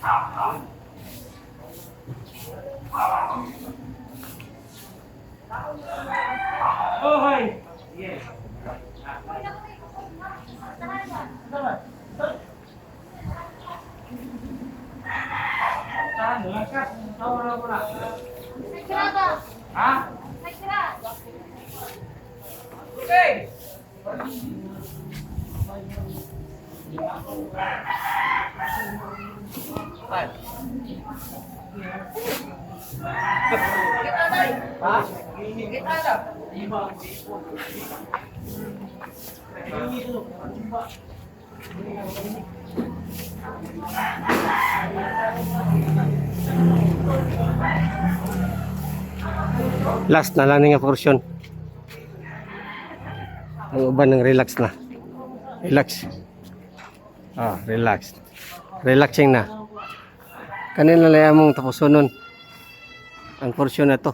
Oh, hi. Yes. Saan nữa các đâu đâu có lại. Hả? Ok. Kita đây. Hả? Kita đâu? Last na lang nga portion. Ang uban ng relax na. Relax. Relax. Relaxing na. Kanina lang mong tapuson nun. Ang portion na to.